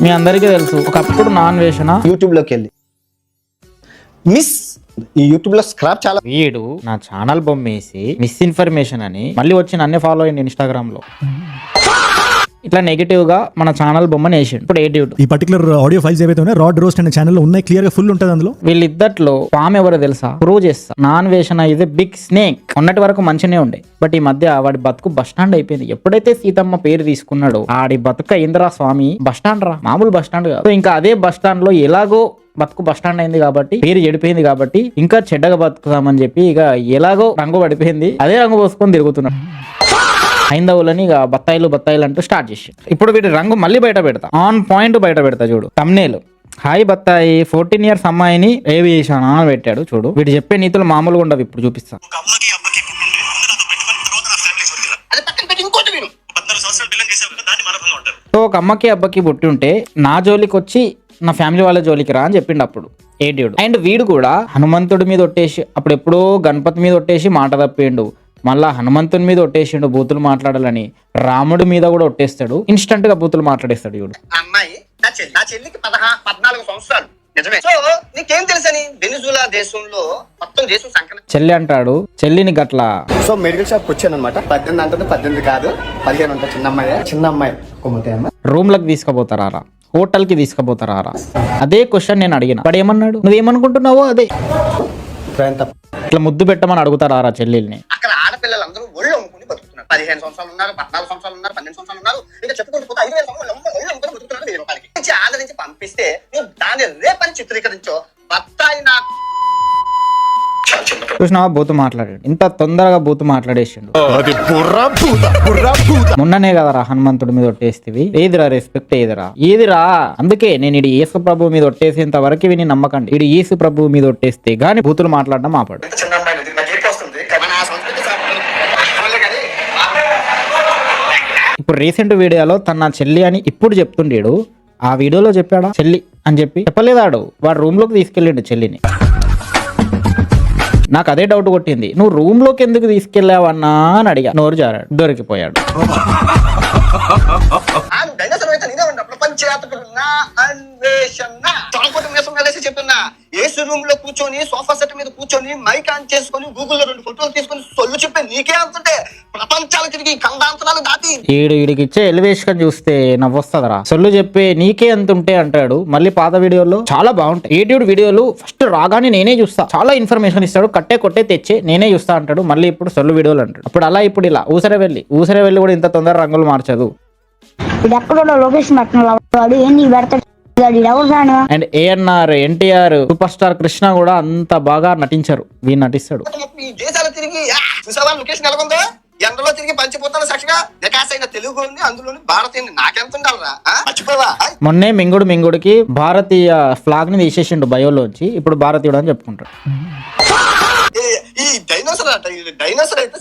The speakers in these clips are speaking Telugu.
మీ అందరికీ తెలుసు ఒకప్పుడు నాన్ వేషణ యూట్యూబ్ లోకి వెళ్ళి ఈ యూట్యూబ్ లో స్క్రాప్ చాలా. వీడు నా ఛానల్ బొమ్మేసి మిస్ఇన్ఫర్మేషన్ అని మళ్ళీ వచ్చి నన్నే ఫాలో అయ్యింది ఇన్స్టాగ్రామ్ లో. ఇట్లా నెగిటివ్ గా మన ఛానల్ బొమ్మని వేసిండు. ఇప్పుడు ఏ డ్యూట్ ఈ పర్టికులర్ ఆడియో ఫైల్స్ ఏవైతే ఉన్నాయో రాడ్ రోస్ట్ అనే ఛానల్ లో ఉన్నాయి, క్లియర్ గా ఫుల్ ఉంటుంది అందులో. వీళ్ళిద్దట్లో పామ్ ఎవరో తెలుసా? ప్రూవ్ చేస్తా. నాన్ వేషణ ఇస్ ఎ బిగ్ స్నేక్. ఉన్నటి వరకు మంచినే ఉండే, బట్ ఈ మధ్య వాడి బతుకు బస్ స్టాండ్ అయిపోయింది. ఎప్పుడైతే సీతమ్మ పేరు తీసుకున్నాడో ఆడి బతుక ఇంద్రా స్వామి బస్ స్టాండ్ రా, మామూలు బస్ స్టాండ్ కాదు. ఇంకా అదే బస్ స్టాండ్ లో ఎలాగో బతుకు బస్ స్టాండ్ అయింది కాబట్టి, పేరు చెడిపోయింది కాబట్టి ఇంకా చెడ్డగా బతుకుతామని చెప్పి ఇక ఎలాగో రంగు పడిపోయింది, అదే రంగు పోసుకొని తిరుగుతున్నాడు. హైందవులని ఇక బత్తాయిలు అంటూ స్టార్ట్ చేసి ఇప్పుడు వీటి రంగు మళ్ళీ బయట పెడతా, ఆన్ పాయింట్ బయట పెడతా. చూడు తమ్నేల్, హాయ్ బత్తాయి 14 years అమ్మాయిని రేవ్ చేశాను అని పెట్టాడు. చూడు వీడు చెప్పే నీతులు మామూలుగా ఉండవు. ఇప్పుడు చూపిస్తా. సో ఒక అమ్మకి అబ్బకి పుట్టి ఉంటే నా జోలికి వచ్చి నా ఫ్యామిలీ వాళ్ళ జోలికి రా అని చెప్పిండు అప్పుడు ఏడ్యుడు. అండ్ వీడు కూడా హనుమంతుడి మీద ఒట్టేసి, అప్పుడు ఎప్పుడో గణపతి మీద ఒట్టేసి మాట తప్పిండు, మళ్ళా హనుమంతుని మీద ఒట్టేసిండు బూతులు మాట్లాడాలని. రాముడి మీద కూడా ఒట్టేస్తాడు, ఇన్స్టంట్ గా బూతులు మాట్లాడేస్తాడు. చూడు అమ్మాయి నా చెల్లికి 14 సంవత్సరాలు. నిజమే. సో నీకేం తెలుసని వెనిజులా దేశంలో మొత్తం దేశం సంకలనం చెల్లి అంటాడు, చెల్లిని గట్ల. సో మెడికల్ షాప్ వచ్చాను అనమాట. 18 అంటే 18 కాదు 15 అంటే చిన్న అమ్మాయి రూమ్ లకు తీసుకుపోతారా, హోటల్ కి తీసుకుపోతారా? అదే క్వశ్చన్ నేను అడిగిన. వాడు ఏమన్నాడు? నువ్వేమనుకుంటున్నావో అదే. ఇట్లా ముద్దు పెట్టమని అడుగుతారా చెల్లెల్ని? అక్కడ ఆడపిల్లలందరూ ఒళ్ళు అమ్ముకుని బతుకుతున్నారు. 15 సంవత్సరాలు ఉన్నారు, 14 సంవత్సరాలు ఉన్నారు, 12 సంవత్సరాలు ఉన్నారు. ఇంకా చెప్పుకుంటూ పోతే 5,000 సంవత్సరాలు ఒళ్ళు అమ్ముకుని బతుకుతున్నారు. 1000 రూపాయలకి ఆదరించి పంపిస్తే నువ్వు దాన్ని రేపని చిత్రీకరించో. బత్తాయి నా చూసినావా బూతు మాట్లాడాడు, ఇంత తొందరగా బూతు మాట్లాడేసిండు. మొన్ననే కదరా హనుమంతుడి మీద ఒట్టేస్తేవి. ఏదిరా రెస్పెక్ట్, ఏదిరా. అందుకే నేను ఇడి యేసు ప్రభు మీద ఒట్టేసేంత వరకు విని నమ్మకండి. ఇడి యేసు ప్రభు మీద ఒట్టేస్తే గానీ బూతులు మాట్లాడడం ఆపాడు. ఇప్పుడు రీసెంట్ వీడియోలో తన చెల్లి అని ఇప్పుడు చెప్తుండేడు. ఆ వీడియోలో చెప్పాడా చెల్లి అని చెప్పి? చెప్పలేదాడు. వాడు రూమ్ లోకి తీసుకెళ్ళిండు చెల్లిని. నాకు అదే డౌట్ కొట్టింది, నువ్వు రూమ్ లోకి ఎందుకు తీసుకెళ్ళావన్నా అని అడిగా. నోరు జారాడు, దొరికిపోయాడు. చెప్తున్నా ఏసు రూమ్ లో కూర్చొని సోఫా సెట్ మీద కూర్చొని మైక్ ఆన్ చేసుకొని గూగుల్లో 2 ఫోటోలు తీసుకొని సొల్లు చెప్పే నీకే అంతుంటే ప్రపంచాలు తిరిగి ఖండాంతరాలు దాటి ఈడికి ఇచ్చే ఎలివేషన్ చూస్తే నవ్వొస్తుందిరా. సొల్లు చెప్పే నీకే అంతుంటే అంటాడు. మళ్ళీ పాత వీడియోలో చాలా బాగుంటాయి. యూట్యూబ్ వీడియోలు ఫస్ట్ రాగానే నేనే చూస్తా, చాలా ఇన్ఫర్మేషన్ ఇస్తాడు, కొట్టే తెచ్చే నేనే చూస్తా అంటాడు. మళ్ళీ ఇప్పుడు సొల్లు వీడియోలు అంటాడు. అప్పుడు అలా, ఇప్పుడు ఇలా. ఊసరే వెళ్ళి కూడా ఇంత తొందర రంగులు మార్చదు. And ANR, NTR, super star Krishna కూడా అంత బాగా నటించారు. వీళ్ళు నటిస్తాడు. దేశాలు తిరిగి చూసావా లొకేషన్ ఎలాగుందో? ఎండలో తిరిగి పంచిపోతాను సాక్షిగా నికాసైన తెలుగు ఉంది, అందులోని భారతీయ నాకెంత ఉండాలరా? మర్చిపోవా? మొన్నే మింగుడికి భారతీయ ఫ్లాగ్ ని తీసేసిండు బయోలోంచి. ఇప్పుడు భారతీయుడు అని చెప్పుకుంటాడు. ఈ డైనోసర్ అయితే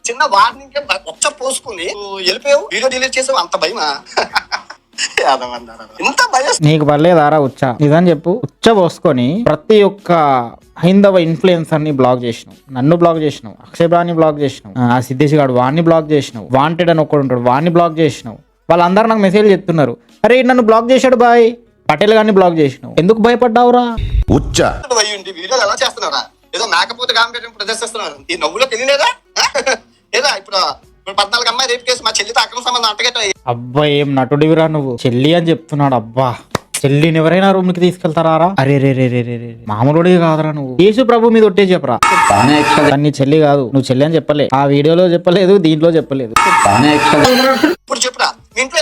చిన్న వార్నింగ్ ఒచ్చ పోసుకుని వెళ్ళిపోయావు, వీడియో డిలీట్ చేసావు. అంత భయమా? నీకు పర్లేదారా ఉచ్చ? ఇదని చెప్పు. ఉచ్చ పోసుకొని ప్రతి ఒక్క హైందవ ఇన్ఫ్లుయెన్సర్ ని బ్లాక్ చేసినావు, నన్ను బ్లాక్ చేసినావు, అక్షయ్ బాని బ్లాక్ చేసినావు, ఆ సిద్ధేష్ గాడు వాడిని బ్లాక్ చేసినావు, వాంటెడ్ అని ఒక్కడు ఉంటాడు వాడిని బ్లాక్ చేసినావు. వాళ్ళందరూ నాకు మెసేజ్ చెప్తున్నారు, అరే నన్ను బ్లాక్ చేశాడు బాయ్, పటేల్ గారిని బ్లాక్ చేసినావు, ఎందుకు భయపడ్డావురా? ఉచ్చ వీడియోలు ఎలా చేస్తున్నారా? ఏదో మేకపోతే గాంభీర్యం ప్రదర్శిస్తున్నారు. ఈ నవ్వులో తెలియలేదా? ఏదా ఇప్పుడు 14 అమ్మాయి రేపు కేసు మా చెల్లితో అక్రమ సంబంధం అంటగట్ట. అబ్బా ఏం నటుడివిరా నువ్వు. చెల్లి అని చెప్తున్నాడు. అబ్బా చెల్లిని ఎవరైనా రూమ్ కి తీసుకెళ్తారా? అరే మామూలుడే కాదురా నువ్వు. యేసు ప్రభు మీద ఒట్టే చెప్పరా. నీ చెల్లి కాదు, నువ్వు చెల్లి అని చెప్పలే. ఆ వీడియోలో చెప్పలేదు, దీంట్లో చెప్పలేదు. ఇప్పుడు చెప్పురా, ఇంట్లో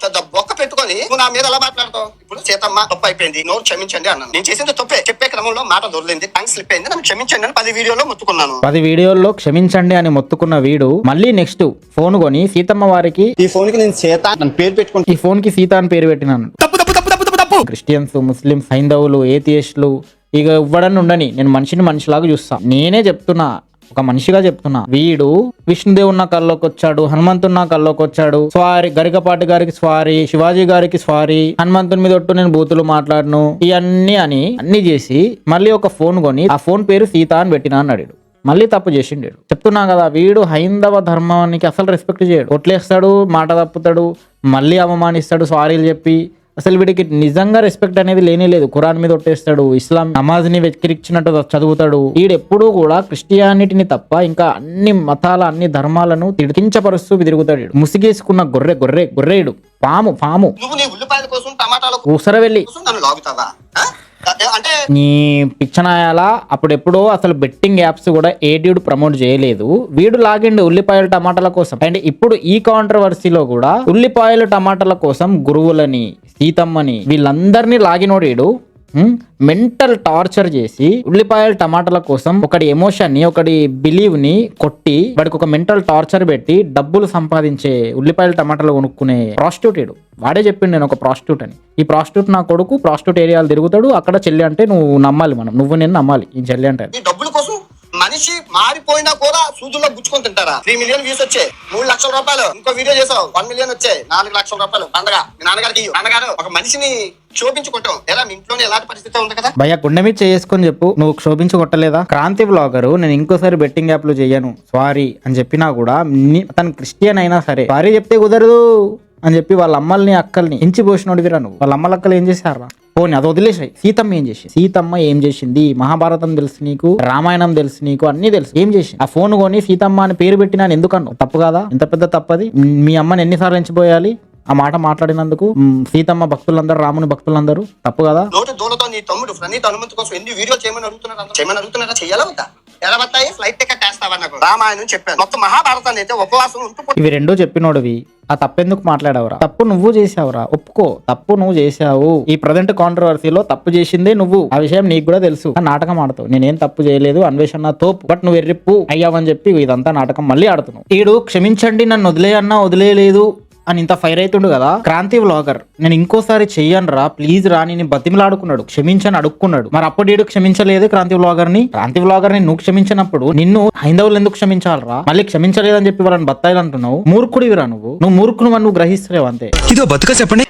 ఎంత బొక్క పెట్టుకొని నువ్వు నా మీద ఎలా మాట్లాడతావు? ఇప్పుడు సీతమ్మ తప్పు అయిపోయింది, నోరు క్షమించండి అన్నాను. నేను చేసింది తప్పే, చెప్పే క్రమంలో మాట దొరికింది, టంగ్ స్లిప్ అయింది, నన్ను క్షమించండి అని 10 వీడియోలో మొత్తుకున్నాను. 10 వీడియోల్లో క్షమించండి అని మొత్తుకున్న వీడు మళ్ళీ నెక్స్ట్ ఫోన్ కొని సీతమ్మ వారికి, ఈ ఫోన్ కి నేను సీత అని పేరు పెట్టుకుని, ఈ ఫోన్ కి సీత అని పేరు పెట్టినాను. క్రిస్టియన్స్, ముస్లిమ్స్, హైందవులు, ఏథియిస్టులు ఇక ఇవ్వడని ఉండని, నేను మనిషిలాగా చూస్తా. నేనే చెప్తున్నా, ఒక మనిషిగా చెప్తున్నా. వీడు విష్ణుదేవుడు నా కల్లోకి వచ్చాడు, హనుమంతుడు నా కల్లోకి వచ్చాడు, స్వారీ గరికపాటి గారికి స్వారీ, శివాజీ గారికి స్వారీ, హనుమంతుని మీద ఒట్టు నేను బూతులు మాట్లాడను, ఇవన్నీ అన్ని చేసి మళ్ళీ ఒక ఫోన్ కొని ఆ ఫోన్ పేరు సీత అని పెట్టినా అన్నాడు. మళ్ళీ తప్పు చేసిండు. చెప్తున్నా కదా, వీడు హైందవ ధర్మానికి అసలు రెస్పెక్ట్ చేయడు. ఒట్లేస్తాడు, మాట తప్పుతాడు, మళ్ళీ అవమానిస్తాడు, సారీలు చెప్పి అసలు వీడికి నిజంగా రెస్పెక్ట్ అనేది లేనే లేదు. ఖురాన్ మీద ఒట్టేస్తాడు, ఇస్లాం నమాజ్ ని వెక్కిరిచ్చినట్టు చదువుతాడు. వీడెప్పుడు కూడా క్రిస్టియానిటీని తప్ప ఇంకా అన్ని మతాల అన్ని ధర్మాలను కించపరుస్తూ తిరుగుతాడు. ముసిగేసుకున్న గొర్రెడు పాము నువ్వు నీ ఉల్లిపాయల కోసం టమాటాల ఊసర వెళ్ళి కోసం నన్ను లాగుతావా? అంటే నీ పిచ్చనాయాల అప్పుడెప్పుడో అసలు బెట్టింగ్ యాప్స్ కూడా ఏడ్యూడ్ ప్రమోట్ చేయలేదు, వీడు లాగిండు ఉల్లిపాయలు టమాటాల కోసం. అండ్ ఇప్పుడు ఈ కాంట్రవర్సీలో కూడా ఉల్లిపాయలు టమాటాల కోసం గురువులని, సీతమ్మని వీళ్ళందరినీ లాగినోడు మెంటల్ టార్చర్ చేసి ఉల్లిపాయల టమాటాల కోసం ఒకటి ఎమోషన్ ని, ఒకటి బిలీవ్ ని కొట్టి వాడికి ఒక మెంటల్ టార్చర్ పెట్టి డబ్బులు సంపాదించే ఉల్లిపాయల టమాటాలు కొనుక్కునే ప్రాస్టిట్యూట్. వాడే చెప్పిండు నేను ఒక ప్రాస్టిట్యూట్ అని. ఈ ప్రాస్టిట్యూట్ నా కొడుకు ప్రాస్టిట్యూట్ ఏరియాలు తిరుగుతాడు, అక్కడ చెల్లి అంటే నువ్వు నమ్మాలి, నువ్వు నేను నమ్మాలి ఈ చెల్లి అంటే. ఈ డబ్బుల కోసం మనిషి మారిపోయినా కూడా సూదుల్లో గుచ్చుకొని తింటారా? 3 మిలియన్ వ్యూస్ వచ్చాయి, 3 లక్షల రూపాయలు. ఇంకో వీడియో చేసావు 1 మిలియన్ వచ్చాయి, 4 లక్షల రూపాయలు పండగ. మీ నాన్నగారికి నాన్నగారు ఒక మనిషిని క్షోభించుకుంటాం ఎలా? మీ ఇంట్లోనే ఎలాంటి పరిస్థితి ఉంది కదా భయ్యా, గుండె మీద చేసుకొని చెప్పు, నువ్వు క్షోభించుకొట్టలేదా? క్రాంతి బ్లాగరు నేను ఇంకోసారి బెట్టింగ్ యాప్లు చెయ్యను సారీ అని చెప్పినా కూడా తను క్రిస్టియన్ అయినా సరే సారీ చెప్తే కుదరదు అని చెప్పి వాళ్ళ అమ్మల్ని అక్కల్ని ఎంచిపోసినోడివిరా నువ్వు. వాళ్ళ అమ్మల అక్కలు ఏం చేశారా? పోనీ అది వదిలేసాయి. సీతమ్మ ఏం చేసింది? మహాభారతం తెలుసు నీకు, రామాయణం తెలుసు నీకు, అన్ని తెలుసు. ఏం చేసింది? ఆ ఫోన్ కొని సీతమ్మ అని పేరు పెట్టినా ఎందుకన్నావు? తప్పు కాదా? ఎంత పెద్ద తప్పది. మీ అమ్మని ఎన్నిసార్లు ఎంచిపోయాలి ఆ మాట మాట్లాడినందుకు? సీతమ్మ భక్తులందరూ, రాముని భక్తులందరూ, తప్పు కదా? నోటి దూలతో నీ తమ్ముడు ప్రణీత అనుమతి కోసం ఎన్ని వీడియోలు చేయమని అడుగుతున్నారా? చెయ్యాలా వద్దా? ఎలా వస్తాయి? ఫ్లైట్ టికెట్ వేస్తావా? నాకు రామాయణం చెప్పాను, మొత్తం మహాభారతాన్ని అయితే ఉపవాసం ఉంటూ ఇవి రెండూ చెప్పినోడివి. ఆ తప్పెందుకు మాట్లాడావురా? తప్పు నువ్వు చేసావురా, ఒప్పుకో. తప్పు నువ్వు చేసావు. ఈ ప్రజెంట్ కాంట్రవర్సీలో తప్పు చేసిందే నువ్వు. ఆ విషయం నీకు కూడా తెలుసు. నాటకం ఆడుతావు. నేనేం తప్పు చేయలేదు, అన్వేషణ తోపు, బట్ నువ్వు ఎర్రిప్పు అయ్యావని చెప్పి ఇదంతా నాటకం మళ్ళీ ఆడుతున్నావు. ఈడు క్షమించండి నన్ను వదిలేయన్నా వదిలేయలేదు అని ఇంత ఫైర్ అవుతుండు కదా క్రాంతి వ్లాగర్. నేను ఇంకోసారి చెయ్యను రా ప్లీజ్ రా అని బతిమలాడుకున్నాడు, క్షమించని అడుక్కున్నాడు. మరి అప్పుడు క్షమించలేదు క్రాంతి వ్లాగర్ ని నువ్వు క్షమించినప్పుడు నిన్ను హైందవులు ఎందుకు క్షమించాలరా? మళ్ళీ క్షమించలేదని చెప్పి వాళ్ళని బత్తాయిలు అంటున్నావు. మూర్ఖుడివిరా నువ్వు మూర్ఖుడు నువ్వు గ్రహిస్తలేవు అంతే. ఇదో బతుక చెప్పండి.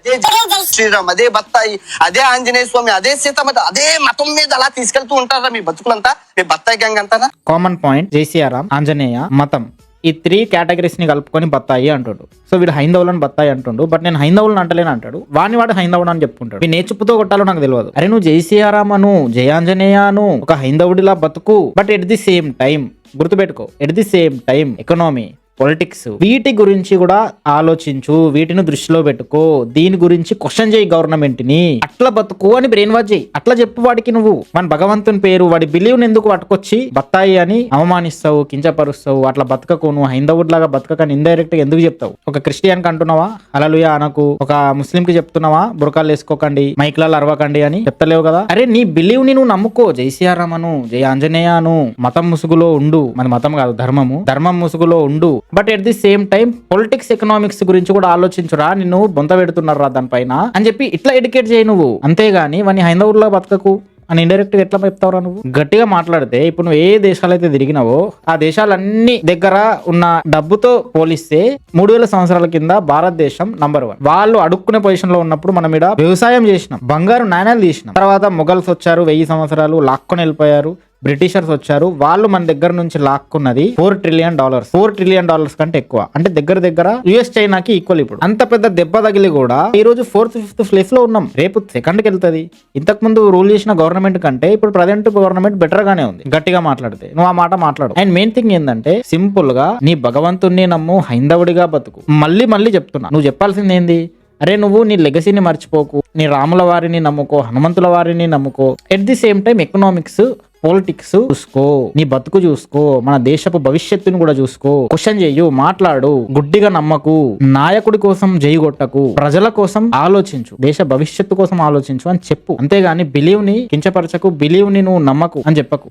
అదే శ్రీరామ్, అదే బత్తాయి, అదే ఆంజనేయ స్వామి, అదే సీతమ్మ, అదే మతం మీద అలా తీసుకెళ్తూ ఉంటారా మీ బతుకులంతా? మీ బత్తాయి గ్యాంగ్ అంటారా? కామన్ పాయింట్ జైసియారాం, ఆంజనేయ, మతం, ఈ 3 కేటగిరీస్ ని కలుపుకొని బత్తాయి అంటాడు. సో వీడు హైందవులను బత్తాయి అంటుండు, బట్ నేను హైందవులను అంటలేను అంటాడు. వాడు హైందవుడు అని చెప్పుకుంటాడు. వీడు నేర్చుపుతో కొట్టాలో నాకు తెలియదు. అరే నువ్వు జైసియారామను, జయాంజనేయాను, ఒక హైందవుడిలా బతుకు, but at the same time గుర్తుపెట్టుకో, at the same time economy, politics వీటి గురించి కూడా ఆలోచించు, వీటిని దృష్టిలో పెట్టుకో, దీని గురించి క్వశ్చన్ చేయి గవర్నమెంట్ ని, అట్లా బతుకు అని బ్రెయిన్ వాష్ చేయి. అట్లా చెప్పు వాడికి నువ్వు. మన భగవంతుని పేరు, వాడి బిలీవ్ ఎందుకు పట్టుకొచ్చి బత్తాయి అని అవమానిస్తావు, కించపరుస్తావు? అట్లా బతకకు నువ్వు. హైందవుడిలాగా బతకని ఇండైరెక్ట్ గా ఎందుకు చెప్తావు? ఒక క్రిస్టియన్ కి అంటున్నావా హల్లెలూయా అనకు? ఒక ముస్లిం కి చెప్తున్నావా బురకాలు వేసుకోకండి, మైక్లాలు అరవకండి అని? చెప్తలేవు కదా. అరే నీ బిలీవ్ ని నువ్వు నమ్ముకో. జై శ్రీరామను, జై ఆంజనేయాను, మతం ముసుగులో ఉండు. మన మతం కాదు ధర్మం ముసుగులో ఉండు. But at the same time politics, economics గురించి కూడా ఆలోచించురా. నిన్ను బొంత పెడుతున్నారా దానిపైన అని చెప్పి ఇట్లా ఎడ్యుకేట్ చేయి నువ్వు. అంతేగాని వాని హైందవుల్లో బతకకు అని ఇండైరెక్ట్ గా ఎట్లా చెప్తావురా నువ్వు? గట్టిగా మాట్లాడితే ఇప్పుడు నువ్వు ఏ దేశాలైతే తిరిగినావో ఆ దేశాలన్నీ దగ్గర ఉన్న డబ్బుతో పోలిస్తే 3000 సంవత్సరాల కింద భారతదేశం నంబర్ 1. వాళ్ళు అడుక్కునే పొజిషన్ లో ఉన్నప్పుడు మనం ఇక్కడ వ్యవసాయం చేసినాం, బంగారు నాణ్యాలు తీసినాం. తర్వాత మొఘల్స్ వచ్చారు, 1000 సంవత్సరాలు లాక్కొని వెళ్ళిపోయారు. బ్రిటిషర్స్ వచ్చారు, వాళ్ళు మన దగ్గర నుంచి లాక్కున్నది $4 ట్రిలియన్. $4 ట్రిలియన్ కంటే ఎక్కువ. అంటే దగ్గర యుఎస్ చైనాకి ఈక్వల్. ఇప్పుడు అంత పెద్ద దెబ్బ తగిలి కూడా ఈ రోజు 4th 5th ప్లేస్ లో ఉన్నాం. రేపు 2nd కి వెళ్తుంది. ఇంతకు ముందు రూల్ చేసిన గవర్నమెంట్ కంటే ఇప్పుడు ప్రజెంట్ గవర్నమెంట్ బెటర్ గానే ఉంది. గట్టిగా మాట్లాడితే నువ్వు ఆ మాట మాట్లాడు. అండ్ మెయిన్ థింగ్ ఏంటంటే సింపుల్ గా నీ భగవంతుణ్ణి నమ్ము, హైందవుడిగా బతుకు. మళ్ళీ చెప్తున్నా, నువ్వు చెప్పాల్సింది ఏంది? అరే నువ్వు నీ లెగసీని మర్చిపోకు, నీ రాముల వారిని నమ్ముకో, హనుమంతుల వారిని నమ్ముకో. At the same time economics, politics చూసుకో, నీ బతుకు చూసుకో, మన దేశపు భవిష్యత్తును కూడా చూసుకో. క్వశ్చన్ చెయ్యు, మాట్లాడు, గుడ్డిగా నమ్మకు, నాయకుడి కోసం జైగొట్టకు, ప్రజల కోసం ఆలోచించు, దేశ భవిష్యత్తు కోసం ఆలోచించు అని చెప్పు. అంతేగాని బిలీవ్ ని కించపరచకు, బిలీవ్ ని నువ్వు నమ్మకు అని చెప్పకు.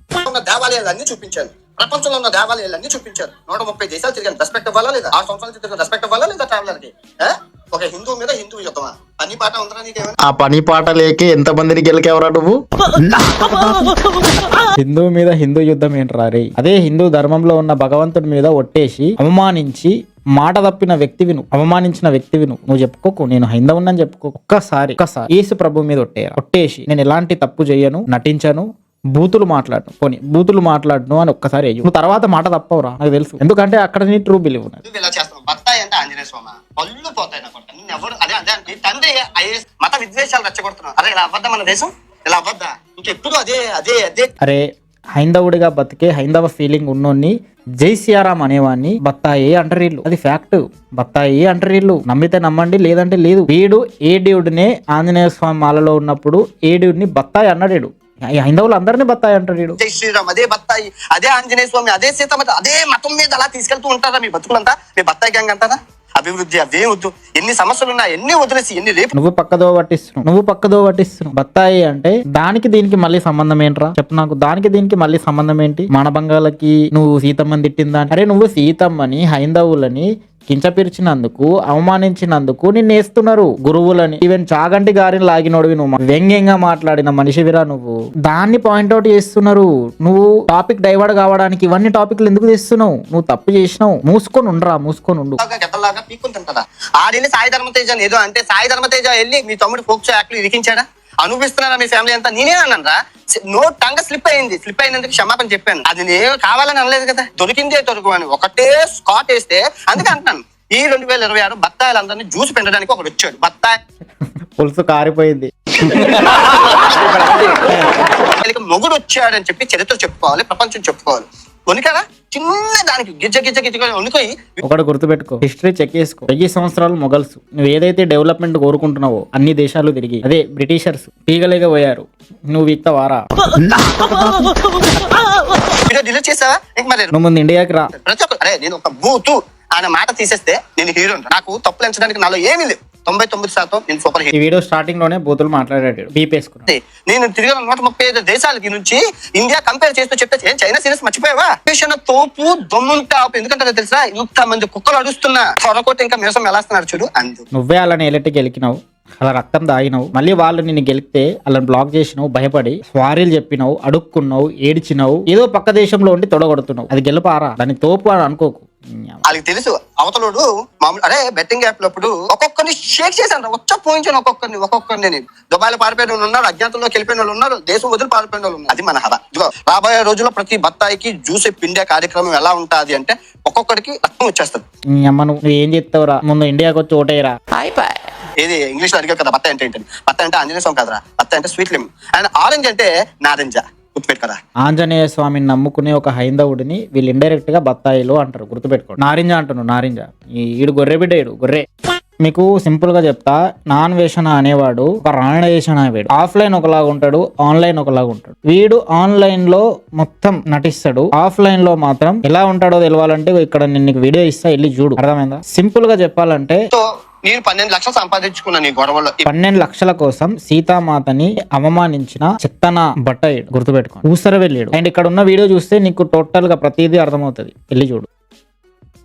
దేవాలయాలన్నీ చూపించారు, ప్రపంచంలో ఉన్న దేవాలయాలన్నీ చూపించారు. 130 దేశాలు తిరిగాను. రెస్పెక్ట్ ఇవ్వాలా లేదా? 6 సంవత్సరాలు తిరిగిన రెస్పెక్ట్ ఇవ్వాలా లేదా ట్రావెలర్ కి? ఒక హిందూ మీద హిందూ యుద్ధమా? పని పాట ఉందా నీకేమైనా? ఆ పని పాట లేక ఎంత మందిని గెలికేవరా నువ్వు? హిందూ మీద హిందూ యుద్ధం ఏంట్రా రే? అదే హిందూ ధర్మంలో ఉన్న భగవంతుడి మీద ఒట్టేసి అవమానించి మాట తప్పిన వ్యక్తివి నువ్వు, అవమానించిన వ్యక్తివి నువ్వు చెప్పుకోకు నేను హైందవునని చెప్పుకో. ఒక్కసారి యేసు ప్రభు మీద ఒట్టేసి నేను ఎలాంటి తప్పు చెయ్యను, నటించను, బూతులు మాట్లాడను అని ఒక్కసారి అయ్యి నువ్వు తర్వాత మాట తప్పవురా, నాకు తెలుసు. ఎందుకంటే అక్కడ నీ ట్రూ బిలీవ్ ఉన్నది. నువ్వు ఇలా చేస్తావు. బత్తాయి అంటే ఆంజనేయ స్వామి, పళ్ళు పోతాయి నాకు. ఎవరు అదే అదే నీ తండ్రి ఐఏఎస్ మత విద్వేషాలు రెచ్చగొడుతున్నావు. అరే ఇలా అవ్వద్దా మన దేశం, ఇలా అవ్వద్దా? ఇంకెప్పుడు అదే అదే అదే. అరే హైందవుడిగా బతికే హైందవ ఫీలింగ్ ఉన్నోన్ని జై సియారాం అనేవాడిని బత్తాయి అంటారు వీళ్ళు. అది ఫ్యాక్ట్. బత్తాయి అంటారు వీళ్ళు. నమ్మితే నమ్మండి, లేదంటే లేదు. వీడు ఏ డ్యూడ్నే ఆంజనేయ స్వామి మాలలో ఉన్నప్పుడు ఏ డ్యూడ్ని బత్తాయి అన్నాడు. హైందవులు అందరినీ బత్తాయి అంటాడు వీడు. జై శ్రీరామ్, అదే బత్తాయి, అదే ఆంజనేయ స్వామి, అదే సీతమ్మ, అదే మతం మీద అలా తీసుకెళ్తూ ఉంటారా మీ బతుకులంతా? మీ బత్తాయి గ్యాంగ్ అంటారా? అభివృద్ధి అవే వద్దు. ఎన్ని సమస్యలున్నా ఎన్ని వదిలేసి ఎన్ని రేపు నువ్వు పక్కదో పట్టిస్తున్నావు. బత్తాయి అంటే దానికి దీనికి మళ్ళీ సంబంధం ఏంట్రా చెప్పు నాకు. దానికి దీనికి మళ్ళీ సంబంధం ఏంటి? మానభంగాలకి నువ్వు సీతమ్మని తిట్టిందా? అరే నువ్వు సీతమ్మని హైందవులని కించపరిచినందుకు, అవమానించినందుకు నిన్ను వేస్తున్నారు గురువులని. ఈవెన్ చాగంటి గారిని లాగినోడివి నువ్వు, వ్యంగ్యంగా మాట్లాడిన మనిషివిరా నువ్వు. దాన్ని పాయింట్అవుట్ చేస్తున్నారు. నువ్వు టాపిక్ డైవర్ట్ కావడానికి ఇవన్నీ టాపిక్లు ఎందుకు తెస్తున్నావు? నువ్వు తప్పు చేసినావు. మూసుకొని ఉండు. గద్దలాగా పీక్కుని తింటారా? ఆడెళ్ళి సాయి ధర్మతేజ ఏదో అంటే సాయి ధర్మతేజ వెళ్ళి మీ తమ్ముడు ఫోక్స్ యాక్ట్లు ఇరికించాడా? అనుభవిస్తున్నారా మీ ఫ్యామిలీ అంతా? నేనే అన్నాను నో టంగ స్లిప్ అయినందుకు క్షమాపణ చెప్పాను. అది నేను కావాలని అనలేదు కదా, దొరికిందే దొరుకు అని ఒకటే స్కాట్ వేస్తే అందుకే అంటున్నాను. ఈ 2026 బత్తాయిలందరినీ జ్యూస్ పెంచడానికి ఒకడు వచ్చాడు. బత్తాయి పులుసు కారిపోయింది. మొగుడు వచ్చాడని చెప్పి చరిత్ర చెప్పుకోవాలి, ప్రపంచం చెప్పుకోవాలి. వణికారా? చిన్న దానికి గిజ్జ వణుకోయి. ఒకటి గుర్తుపెట్టుకో, హిస్టరీ చెక్ చేసుకో. 1000 సంవత్సరాలు మొఘల్స్. నువ్వు ఏదైతే డెవలప్మెంట్ కోరుకుంటున్నావో అన్ని దేశాలు తిరిగి, అదే బ్రిటిషర్స్ పీగలేక పోయారు. నువ్వు వీక్తవారా? డిలీట్ చేసావా? ఇంక మరి నువ్వు ముందు ఇండియాకి రా. ప్రతి ఒక్క అరే నేను ఒక బూతు ఆయన మాట తీసేస్తే నేను హీరో. నాకు తప్పులు ఎంచడానికి నాలో ఏమీ లేవు. 99% నేను సూపర్ ఈ హీరో. వీడియో స్టార్టింగ్ లోనే బూతులు మాట్లాడాడు, బీపేసుకున్నాడు. నేను తిరిగిన 135 దేశాలకి నుంచి ఇండియా కంపేర్ చేస్తూ చెప్తే ఏం చైనా సీరియస్ మర్చిపోయావా? తోపు దొమ్ముంటాపు ఎందుకంటే తెలుసా, ఇంత మంది కుక్కలు అడుస్తున్నా త్వరకోటి ఇంకా మీసం ఎలాస్తున్నారు చూడు. అందు నువ్వే అలాని ఎలక్ట్కి గెలికినావు, అలా రక్తం దాగినావు. మళ్ళీ వాళ్ళు నిన్ను గెలిపితే అలా బ్లాక్ చేసినావు, భయపడి స్వారీలు చెప్పినావు, అడుక్కున్నావు, ఏడ్చినావు, ఏదో పక్క దేశంలో ఉండి తొడగొడుతున్నావు. అది గెలుపారా? దాన్ని తోపు అని అనుకోకు. వాళ్ళకి తెలుసు అవతలోడు మామూలు. అరే బెట్టింగ్ యాప్ అప్పుడు ఒక్కొక్కరిని షేక్ చేశాను, పోయించాను ఒక్కొక్కరిని. నేను దుబాయ్లో పారిపోయిన వాళ్ళు ఉన్నారు, అజ్ఞాతంలోకి వెళ్ళిపోయిన వాళ్ళు ఉన్నారు, దేశం వదిలి పారిపోయిన వాళ్ళు ఉన్నారు. అది మన హవా. ఇదిగో రాబోయే రోజుల్లో ప్రతి బత్తాయికి జ్యూస్ పిండే కార్యక్రమం ఎలా ఉంటుంది అంటే ఒక్కొక్కడికి రక్తం వచ్చేస్తుంది. అమ్మ నువ్వు ఏం చెప్తావురా? ముందు ఇండియాకి వచ్చి ఓటేయరా. ఏది ఇంగ్లీష్ లో అడిగారు కదా బత్తాయి అంటే ఏంటని. బత్తాయి అంటే ఆంజనేయ స్వామి కదరా, బత్తాయి అంటే స్వీట్ లెమన్. అండ్ ఆరెంజ్ అంటే నారింజ. గుర్తుపెట్టుకోరా? ఆంజనేయ స్వామిని నమ్ముకునే ఒక హైందవుడిని వీళ్ళు ఇండైరెక్ట్ గా బత్తాయిలు అంటారు. గుర్తుపెట్టుకో. నారింజ అంటున్నావు, నారింజ. ఈడు గొర్రె బిడ్డ, ఈడు గొర్రె. మీకు సింపుల్ గా చెప్తా, నాన్ వేషణ అనేవాడు ఒక రాణేషణ. వీడు ఆఫ్లైన్ ఒకలాగా ఉంటాడు, ఆన్లైన్ ఒకలాగా ఉంటాడు. వీడు ఆన్లైన్ లో మొత్తం నటిస్తాడు, ఆఫ్లైన్ లో మాత్రం ఎలా ఉంటాడో తెలవాలంటే ఇక్కడ నేను నీకు వీడియో ఇస్తా, వెళ్ళి చూడు. అర్థమైందా? సింపుల్ గా చెప్పాలంటే నేను 12 లక్షలు సంపాదించుకున్నాను ఈ గొడవల్లో. 12 లక్షల కోసం సీతామాతని అవమానించిన చెత్తన బట్ట గుర్తుపెట్టుకో. ఊసర వెళ్ళాడు. అండ్ ఇక్కడ ఉన్న వీడియో చూస్తే నీకు టోటల్ గా ప్రతిదీ అర్థమవుతుంది. వెళ్ళి చూడు.